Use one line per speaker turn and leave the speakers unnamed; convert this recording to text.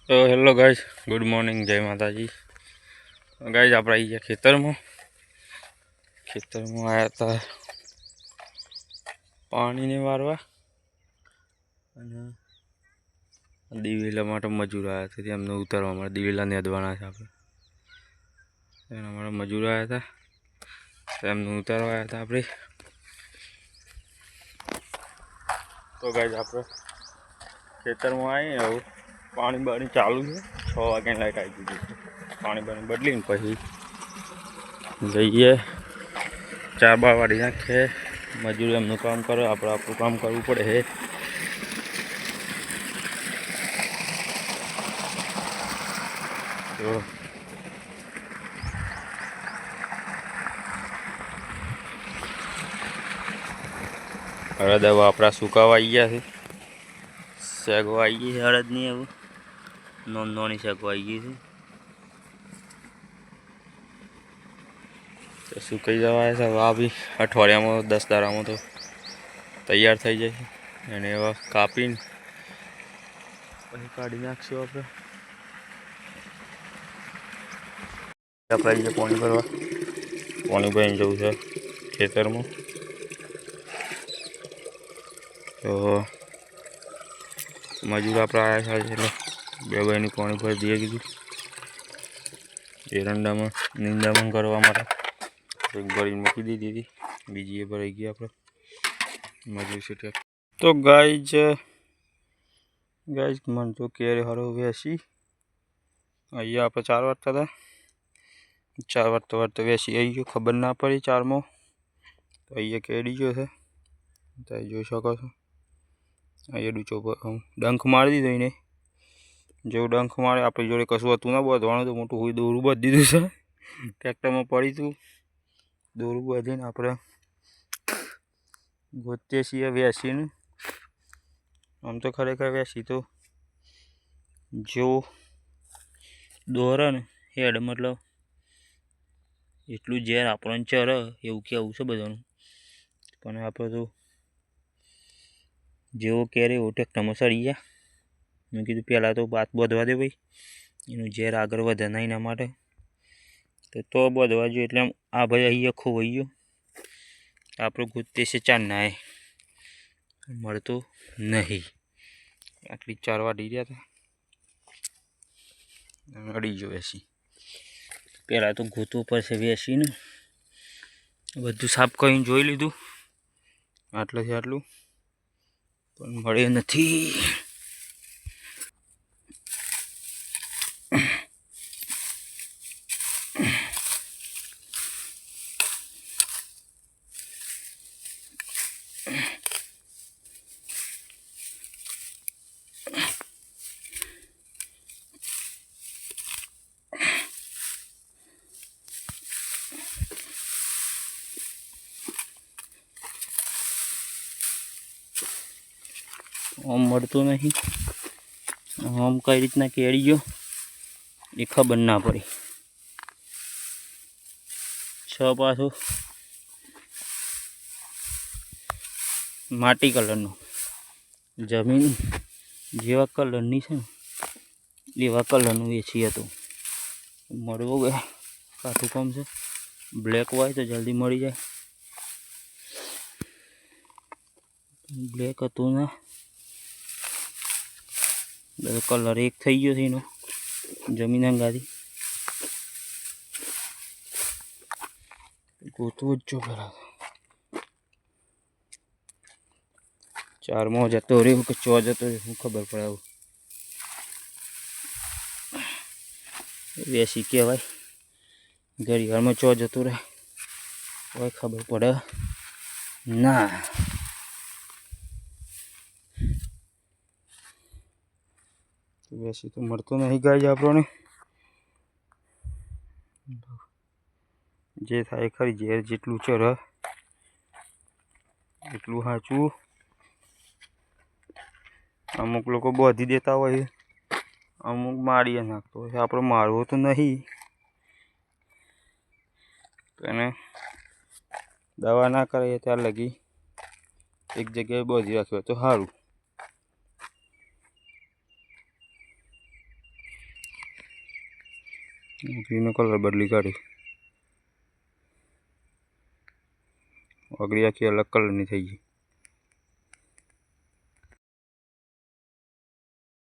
तो hello guys, good morning, जय माता जी। गाइस आप आई ગયા ખેતરમાં આવ્યા હતા પાણીને વારવા અને દિવેલા માટે મજૂર આવ્યા હતા. એમને ઉતારવા માટે દિવેલા નેદવાના છે આપણે. એના માટે મજૂર આવ્યા હતા, એમને ઉતારવા આવ્યા હતા આપણે. તો ગાઈસ આપણે ખેતરમાં આવીને હવે પાણી બાણી ચાલુ છે. 6 વાગ્યાની લાઈટ આવી ગઈ છે. પાણી બાણી બદલીને પછી જઈએ 4 વાળી નાખીએ. મજૂર એમનું કામ કરે, આપણે આપણું કામ કરવું પડે છે. તો હળદ હવે આપણા સુકાવા આવી ગયા છે. શેગો આવી ગઈ છે હળદની. હવે નોની શેગો આવી ગઈ છે. તો સુકાઈ જવાય છે. હવે આ બી અઠવાડિયામાં 10 દાડામાં તો તૈયાર થઈ જાય. એને એવા કાપીને પછી કાઢી નાખશું આપણે. આપણે પાણી ભરવા, પાણી ભરીને જવું છે ખેતરમાં. તો મજૂર આપણે આવ્યા છે એટલે બે ભાઈની પાણી ભરી દઈએ કીધું એરંડામાં નિંદામણ કરવા માટે. એક ભરીને મૂકી દીધી હતી, બીજી એ ભરાઈ ગઈ આપણે મજૂર છે. તો ગાઈઝ મન તો કેરે હરો વેસી અહીંયા આપણે 4 વાગતા હતા. 4 વાગતા વેસી આવી ગયો, ખબર ના પડી 4માં. તો અહીંયા કેડી ગયો છે, તમે જોઈ શકો છો. અહીંયા ડૂચો પર ડંખ મારી દીધો એને. જેવું ડંખ મારે આપણી જોડે કશું હતું ના બાંધવાનું, તો મોટું હોય દોરું બાંધી દીધું છે. ટ્રેક્ટરમાં પડી હતું, દોરું બાંધીને આપણે ગોતીએ છીએ વેસીને. આમ તો ખરેખર વેસી તો જેવો દોરે ને હેડ, મતલબ એટલું ઝેર આપણને ચરે એવું કેવું છે બધાનું. પણ આપણે તો જેવો કેરે એવો ટ્રેક્ટરમાં સડી ગયા. મેં કીધું પહેલાં તો બાત બાંધવા દે ભાઈ, એનું ઝેર આગળ વધે નહીં એના માટે. તો બાંધવા જોઈએ. એટલે આ ભાઈ અહીંયા ખોવાઈ ગયો. આપણે ગોતે છે 4 નાએ, મળતો નહીં. આટલી 4 વાડી રહ્યા હતા, અડી ગયો વેસી. પહેલાં તો ગોતવું પડશે વેસીને. બધું સાફ કરીને જોઈ લીધું આટલેથી આટલું, પણ મળે નથી. આમ મળતું નહીં. આમ કઈ રીતના કેળી ગયો એ ખબર ના પડી. પાછું માટી કલરનો, જમીન જેવા કલરની છે ને એવા કલરનું વેચી હતું. મળવું ગયા કાઠું કામ છે. બ્લેક હોય તો જલ્દી મળી જાય. બ્લેક હતું ને કલર એક થઈ ગયો છે એનો જમીન અંગાથી. ગોતવું જ જો પેલા 4માં જતો રહ્યો કે 4 જતો રહ્યો શું ખબર પડે. આવું વેસી કહેવાય. ઘડીવારમાં 4 જતો રહે કોઈ ખબર પડે ના. વેસી તો મળતો નહીં ગાય આપણને. જે થાય ખરી, ઝેર જેટલું ચરે એટલું સાચું. અમુક લોકો બાંધી દેતા હોય, અમુક મારીએ નાખતો હોય. આપણે મારવો તો નહીં, તો એને દવા ના કરાવીએ ત્યાર લગી એક જગ્યાએ બાંધી રાખ્યો તો સારું. ઓગળીનો કલર બદલી કાઢી. ઓગળી આખી અલગ કલરની થઈ ગઈ.